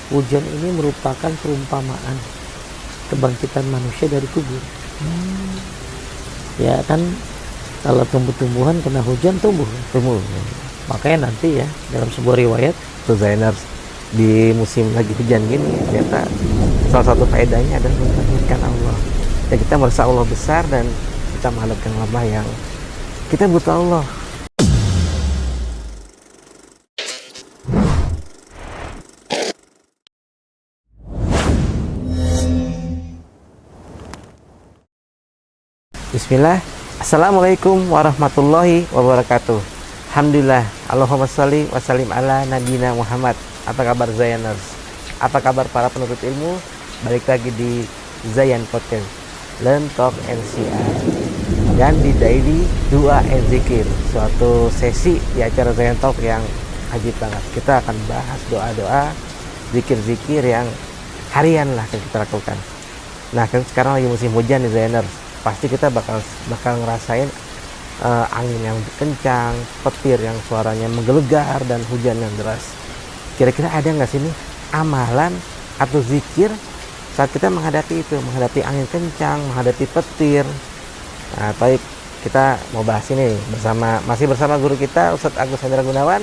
hujan ini merupakan perumpamaan kebangkitan manusia dari kubur. Ya kan, kalau tumbuh-tumbuhan kena hujan tumbuh. Makanya nanti ya dalam sebuah riwayat Tuh Zainers, di musim lagi hujan gini ternyata salah satu faedahnya adalah membangkitkan Allah. Dan kita merasa Allah besar dan kita menghadapkan Allah yang kita butuh Allah. Bismillah. Assalamualaikum warahmatullahi wabarakatuh. Alhamdulillah. Allahumma sholli wa sallim ala nabiyina Muhammad. Apa kabar Zayaners? Apa kabar para penuntut ilmu? Balik lagi di Zayan Podcast, Learn Talk and Share, dan di Daily Dua and Zikir, suatu sesi di acara Zayan Talk yang ajib banget. Kita akan bahas doa-doa, zikir-zikir yang harian lah yang kita lakukan. Nah, kan sekarang lagi musim hujan nih Zayaners. Pasti kita bakal ngerasain angin yang kencang, petir yang suaranya menggelegar, dan hujan yang deras. Kira-kira ada nggak sih nih amalan atau zikir saat kita menghadapi menghadapi angin kencang, menghadapi petir? Nah, baik, kita mau bahas ini masih bersama guru kita Ustadz Agus Hendra Gunawan.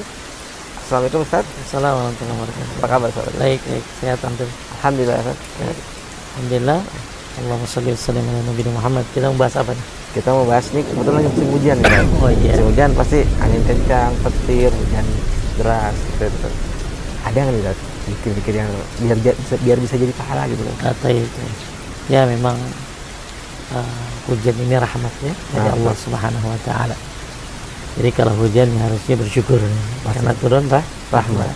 Assalamualaikum Ustadz. Assalamualaikum warahmatullahi wabarakatuh. Apa kabar Ustadz? Baik, sehat antum. Alhamdulillah Ustadz. Alhamdulillah. Allahumma sholli wa sallim ala nabiyina Muhammad. Kita membahas apa nih? Kita mau bahas nih, kebetulan lagi musim hujan nih. Oh iya. Musim hujan pasti angin kencang, petir, hujan deras gitu. Ada nggak nih Ustadz zikir-zikir yang biar bisa jadi pahala gitu kan? Kata itu. Ya memang hujan ini rahmat ya dari Allah Subhanahu wa taala. Jadi kalau hujan ya harusnya bersyukur karena turun rahmat.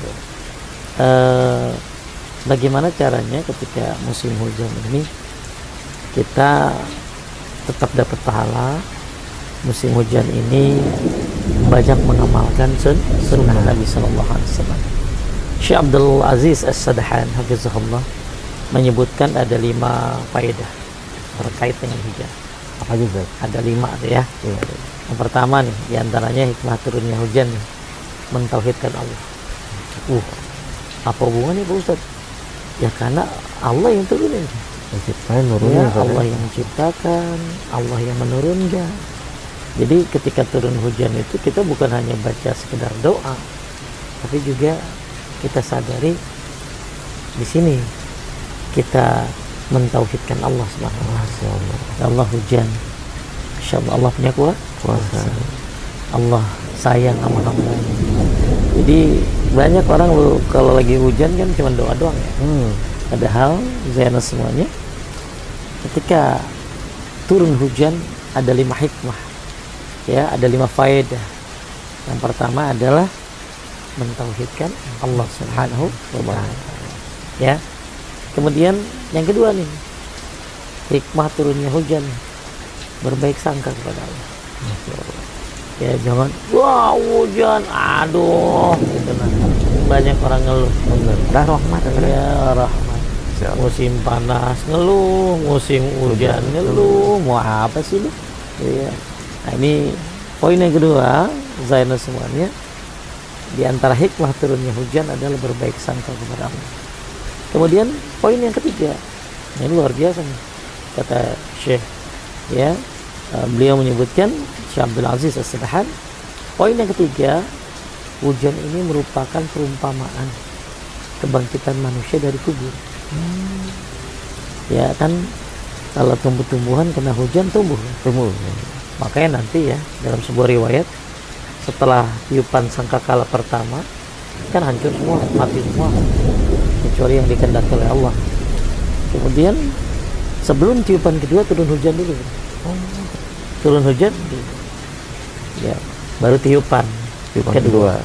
Bagaimana caranya ketika musim hujan ini kita tetap dapat pahala? Musim hujan ini banyak mengamalkan sunnah Nabi Sallallahu Alaihi Wasallam. Syekh Abdul Aziz As-Sadahan hafizahullah menyebutkan ada 5 faedah terkait dengan hujan. Apa juga? Ada 5 tuh ya. Yang pertama nih, diantaranya hikmah turunnya hujan nih, mentauhidkan Allah. Apa hubungannya Pak Ustadz? Ya karena Allah yang turunin. Ya, Allah yang menciptakan, Allah yang menurunkan. Jadi ketika turun hujan itu kita bukan hanya baca sekedar doa, tapi juga kita sadari di sini kita mentauhidkan Allah Subhanahu wa taala. Allah hujan, insyaallah Allah punya kuasa. Allah sayang sama hamba. Jadi banyak orang kalau lagi hujan kan cuma doa doang ya. Padahal Zainal semuanya, ketika turun hujan ada 5 hikmah, ya, ada 5 faedah. Yang pertama adalah mentauhidkan Allah Subhanahu wa taala. Ya. Kemudian yang kedua nih, hikmah turunnya hujan, berbaik sangka kepada Allah. Ya, jangan wah hujan, aduh gitu nah. Banyak orang ngeluh. Rahmat ya, rahmat. Musim panas ngeluh, musim hujan ngeluh, mau apa sih lu? Ya. Nah, ini poin yang kedua, Zainal semuanya, di antara hikmah turunnya hujan adalah berbaik sangka kepada Allah. Kemudian poin yang ketiga, ini luar biasa nih, kata Syekh, ya, beliau menyebutkan, Syekh Abdul Aziz As-Sadahan, poin yang ketiga, hujan ini merupakan perumpamaan kebangkitan manusia dari kubur. Ya kan, kalau tumbuh-tumbuhan kena hujan tumbuh. Makanya nanti ya dalam sebuah riwayat, setelah tiupan sangkakala pertama kan hancur semua, mati semua kecuali yang dikehendaki oleh Allah. Kemudian sebelum tiupan kedua turun hujan dulu. Turun hujan ya, baru tiupan kedua.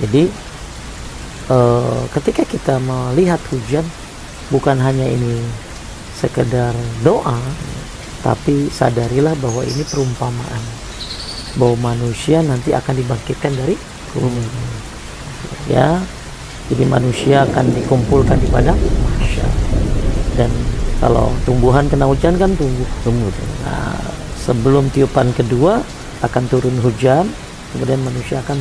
Jadi ketika kita melihat hujan, bukan hanya ini sekedar doa, tapi sadarilah bahwa ini perumpamaan bahwa manusia nanti akan dibangkitkan dari kubur. Ya, jadi manusia akan dikumpulkan di padang mahsyar. Dan kalau tumbuhan kena hujan kan tumbuh. Nah, sebelum tiupan kedua akan turun hujan, kemudian manusia akan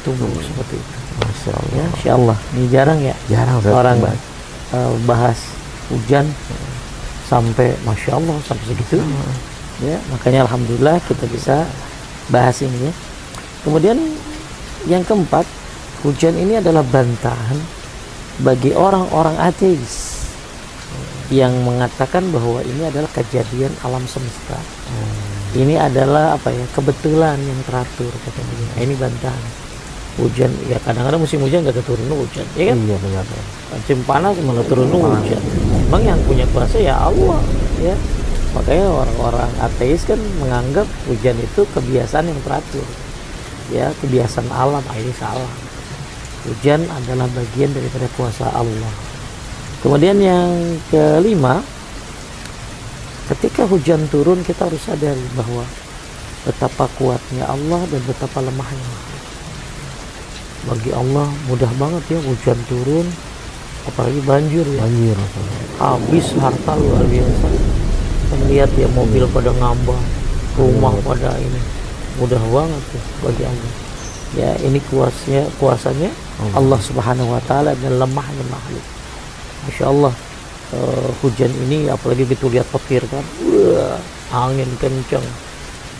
tumbuh seperti itu. Masya Allah. Ya, Insya Allah. Ini jarang ya Jarang Ustaz, orang bahas. bahas hujan sampai Masya Allah sampai segitu. Ya, makanya alhamdulillah kita bisa bahas ini ya. Kemudian yang keempat, hujan ini adalah bantahan bagi orang-orang ateis yang mengatakan bahwa ini adalah kejadian alam semesta. Ini adalah apa ya, kebetulan yang teratur katanya. Nah, ini bantahan. Hujan ya kadang-kadang musim hujan gak turun hujan, ya kan? Iya benar. Musim panas malah turun hujan. Memang yang punya kuasa ya Allah, ya. Makanya orang-orang ateis kan menganggap hujan itu kebiasaan yang teratur, ya, kebiasaan alam. Ini salah. Hujan adalah bagian daripada kuasa Allah. Kemudian yang kelima, ketika hujan turun kita harus sadari bahwa betapa kuatnya Allah dan betapa lemahnya. Bagi Allah mudah banget ya hujan turun, apalagi banjir ya. Banjir. Habis harta luar biasa. Melihat ya mobil pada ngambang, rumah pada ini, mudah banget tuh bagi Allah. Ya ini kuasanya Allah Subhanahu Wa Taala dan lemahnya makhluk. Masya Allah, hujan ini apalagi begitu lihat petir kan, angin kencang,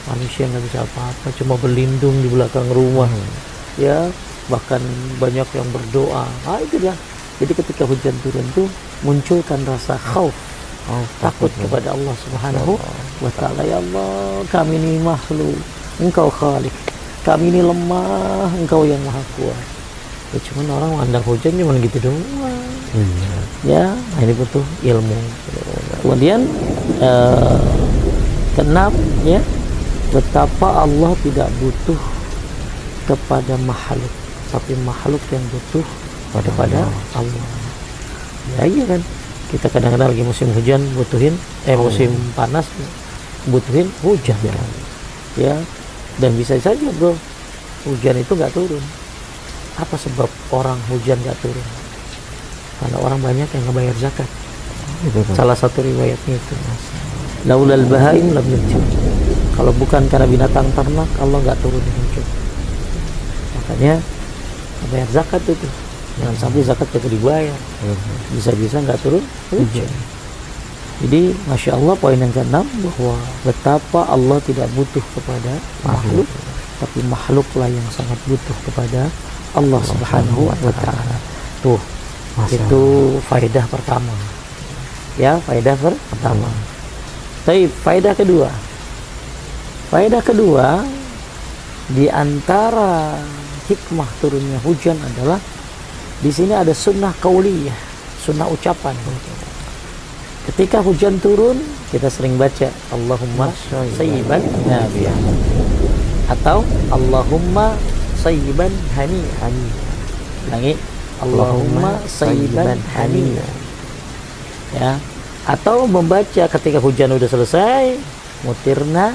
manusia nggak bisa apa-apa, cuma berlindung di belakang rumah. Ya bahkan banyak yang berdoa. Itu dia. Jadi ketika hujan turun tuh munculkan rasa khauf, takut kepada Allah Subhanahu Wa Taala. Ya Allah, kami ini makhluk, Engkau Khalik, kami ini lemah, Engkau yang Maha Kuat. Ya cuman orang mandang hujan cuma gitu doang. Ya, nah ini butuh ilmu. Kemudian keenam ya, betapa Allah tidak butuh kepada makhluk, tapi makhluk yang butuh kepada Allah. Ya iya kan, kita kadang-kadang lagi musim hujan butuhin musim panas butuhin hujan ya. Dan bisa saja bro, hujan itu nggak turun. Apa sebab orang hujan nggak turun? Karena orang banyak yang nggak bayar zakat. Salah satu riwayatnya itu, laulal bahaim lam yunjur. Kalau bukan karena binatang ternak, Allah nggak turunin hujan. Makanya bayar zakat itu, jangan sampai zakat tidak dibayar, bisa-bisa nggak turun hujan. Jadi Masya Allah, poin yang keenam bahwa betapa Allah tidak butuh kepada makhluk, tapi makhluklah yang sangat butuh kepada Allah Subhanahu Wa Taala. Tuh, itu faedah pertama. Ya, faedah pertama. Tapi faedah kedua. Faedah kedua, di antara hikmah turunnya hujan adalah di sini ada sunnah qauliyah, sunnah ucapan. Ketika hujan turun, kita sering baca Allahumma sayyiban nafi'an atau Allahumma sayyiban hani'an. Ulangi, Allahumma sayyiban hani'an. Ya, atau membaca ketika hujan udah selesai, mutirna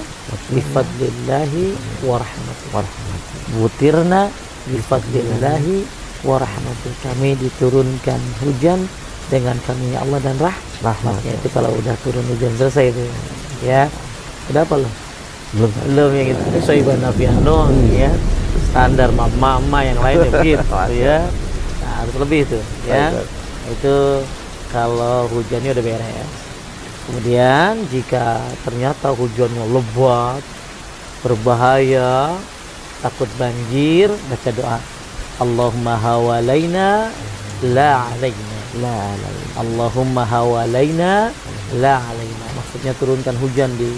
bifadlillahi wa rahmatih. Mutirna bifadlillahi wa rahmatih. Kami diturunkan hujan dengan karunia Allah dan rahmatnya. Itu kalau udah turun hujan selesai itu. Ya. Udah apa lo? Belum yang itu. Sayyiban nafi'an doang ya. Standar mama yang lain ya begitu ya. Nah, harus lebih itu ya. Itu kalau hujannya udah beres. Kemudian jika ternyata hujannya lebat, berbahaya, takut banjir, baca doa Allahumma hawalaina la alaina, la alaina. Allahumma hawalaina la alaina. Maksudnya turunkan hujan di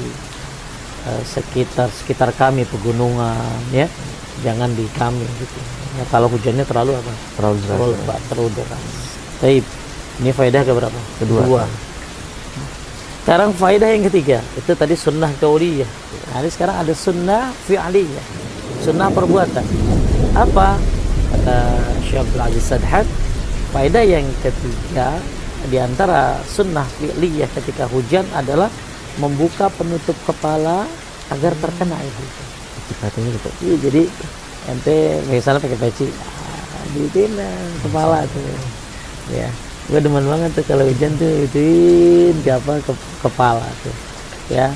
sekitar kami, pegunungan ya. Jangan di kami gitu. Ya, kalau hujannya terlalu apa? Terlalu deras. Baik. Ini faedah keberapa? Kedua. Sekarang faedah yang ketiga, itu tadi sunnah qauliyah. Nah, ini sekarang ada sunnah fi'liyah, sunnah perbuatan. Apa kata Syekh Abdul Aziz Sadhat? Faedah yang ketiga di antara sunnah fi'liyah ketika hujan adalah membuka penutup kepala agar terkena air hujan. Katanya gitu. Iya, jadi ente misalnya pakai peci, diitin kepala tuh, ya. Gue demen banget tuh kalau hujan tuh ituin ke kepala tuh, ya.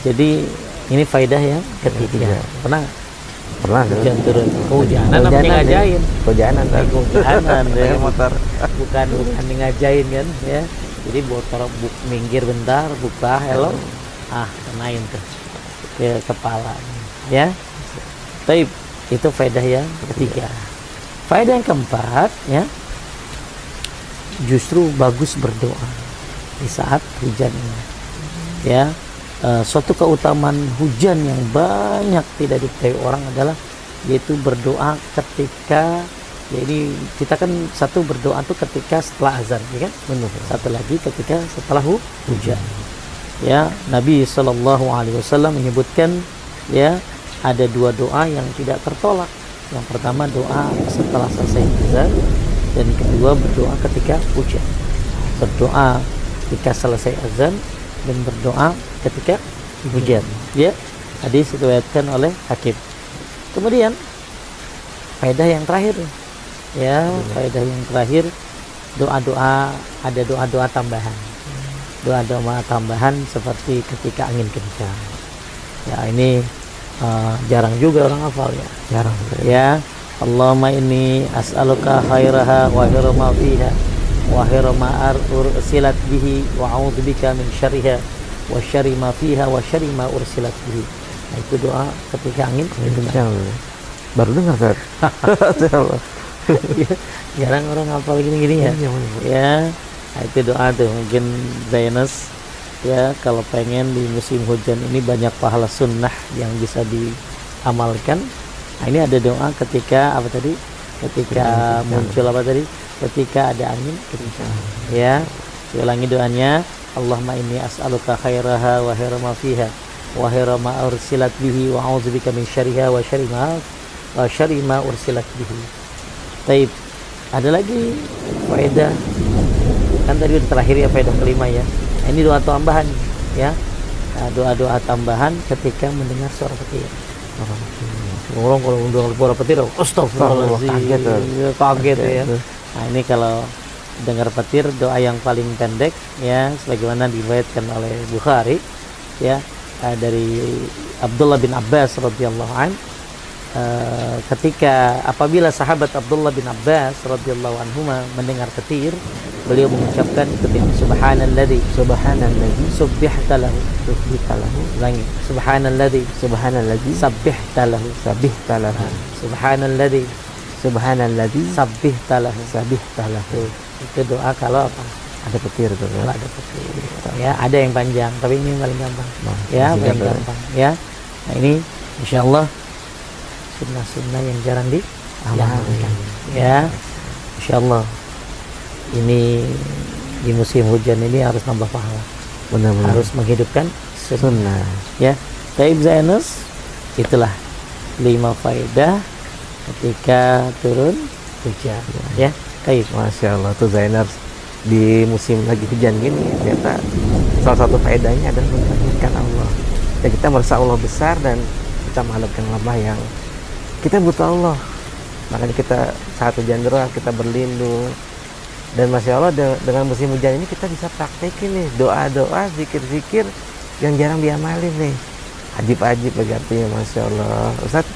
Jadi ini faedah yang ketiga. Pernah Pernah kan? Hujan turun. Kehujanan apa Kehujanan, ngajain? Kehujanan kan? Kehujanan ya. Pakai motor. Bukan ngajain kan ya. Jadi motor minggir bentar, buka helm, kenain tuh ke kepala ya. Tapi itu faedah yang ketiga. Faedah yang keempat ya, justru bagus berdoa di saat hujan ini ya. Suatu keutamaan hujan yang banyak tidak diketahui orang adalah yaitu berdoa ketika, jadi kita kan satu berdoa tuh ketika setelah azan ya kan, Benar. satu lagi ketika setelah hujan ya. Nabi SAW menyebutkan ya, ada dua doa yang tidak tertolak. Yang pertama doa setelah selesai azan, dan kedua berdoa ketika hujan. Berdoa ketika selesai azan dan berdoa ketika hujan ya. Hadis diriwayatkan oleh Hakim. Kemudian faedah yang terakhir ya, faedah yang terakhir, doa-doa, ada doa-doa tambahan. Doa-doa tambahan seperti ketika angin kencang ya. Ini jarang juga orang hafal ya, Jarang. ya. Allahumma inni as'aluka khairaha wa khaira ma fiha wa khaira ma ursilat bihi wa a'udzubika min syarriha wa syarri ma fiha wa syarri ma ursilat bihi. Nah, itu doa ketika angin kencang. Baru dengar kan? Jarang orang hafal gini-gini ya. Ya, nah, itu doa tuh. Mungkin Zainus ya, kalau pengen di musim hujan ini banyak pahala sunnah yang bisa diamalkan. Nah, ini ada doa ketika apa tadi? Ketika muncul apa tadi? Ketika ada angin kencang. Ya, diulangi doanya. Allahumma inni as'aluka khairaha wa khaira ma fiha wa khaira ma ursilat bihi wa a'udzubika min syarriha wa syarri ma ursilat bihi. Taib. Ada lagi faedah. Kan tadi udah terakhir ya, faedah kelima ya. Nah, ini doa tambahan ya. Nah, doa-doa tambahan ketika mendengar suara petir. Orang kalau mendengar suara petir, astagfirullahaladzim, kaget ya. Nah, ini kalau dengar petir, doa yang paling pendek ya, sebagaimana diriwayatkan oleh Bukhari ya, dari Abdullah bin Abbas radhiyallahu an, ketika apabila sahabat Abdullah bin Abbas radhiyallahu anhuma mendengar petir, beliau mengucapkan ketika subhanalladzi subbihta lahu ulangi, subhanalladzi sabbihta lahu subhanalladzi sabbihta lahu. Itu doa kalau apa? Ada petir tuh. Kalau ada petir. Ya, ada yang panjang, tapi ini yang paling gampang. Ya, paling gampang ya. Nah, ini insyaallah sunnah-sunnah yang jarang diamalkan ya. Insyaallah ini di musim hujan ini harus nambah pahala. Benar-benar. Harus menghidupkan Sunnah. ya. Taib Zainus, itulah 5 faedah ketika turun hujan ya. Taib. Masya Allah tuh Zainers, di musim lagi hujan gini ternyata salah satu faedahnya adalah mengingatkan Allah. Dan kita merasa Allah besar dan kita makhluk yang lemah yang kita butuh Allah. Makanya kita saat hujan deras kita berlindung. Dan Masya Allah dengan musim hujan ini kita bisa praktekin nih doa-doa, zikir-zikir yang jarang diamalin nih. Ajib-ajib artinya, Masya Allah. Ustaz,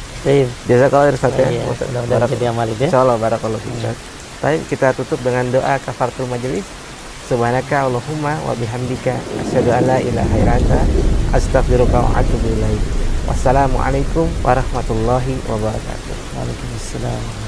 jazakallah khairan Ustaz ya. Mudah-mudahan kita amalin ya. Insyaallah barakallahu fiik Ustaz. Baik, kita tutup dengan doa kafaratul majelis. Subhanaka Allahumma wa bihamdika asyhadu an la ilaha illa anta astaghfiruka wa atubu ilaik. Wassalamualaikum warahmatullahi wabarakatuh. Waalaikumsalam.